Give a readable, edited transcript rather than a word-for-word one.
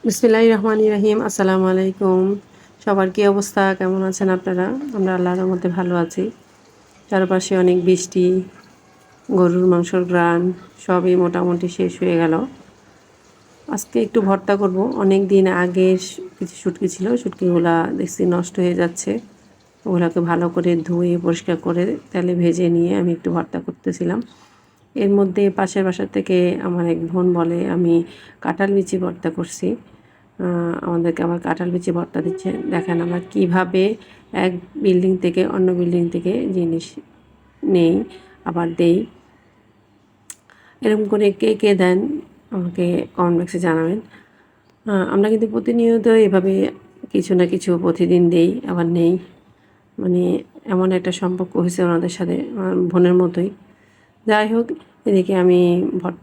বিসমিল্লাহির রহমানির রহিম। আসসালামু আলাইকুম। সবার কী অবস্থা, কেমন আছেন আপনারা? আমরা আল্লাহর রহমতে ভালো আছি। চারপাশে অনেক বৃষ্টি, গরুর মাংসর ঘ্রাণ সবই মোটামুটি শেষ হয়ে গেল। আজকে একটু ভর্তা করব। অনেক দিন আগের কিছু শুটকি ছিল, শুটকিগুলা দেখছি নষ্ট হয়ে যাচ্ছে। ওগুলোকে ভালো করে ধুয়ে পরিষ্কার করে তেলে ভেজে নিয়ে আমি একটু ভর্তা করতেছিলাম। এর মধ্যে পাশের বাসা থেকে আমার এক বোন বলে আমি কাঁঠাল বিচি ভর্তা করছি। আমাদেরকে আবার কাঁঠাল বিচি ভর্তা দিচ্ছে। দেখেন আমরা কীভাবে এক বিল্ডিং থেকে অন্য বিল্ডিং থেকে জিনিস নেই আবার দেই। এরকম করে কে কে দেন আমাকে কমেন্ট বক্সে জানাবেন। আমরা কিন্তু প্রতিনিয়ত এভাবে কিছু না কিছু প্রতিদিন দেই আবার নেই। মানে এমন একটা সম্পর্ক হয়েছে ওনাদের সাথে, আমার বোনের মতোই। যাই হোক, এদিকে আমি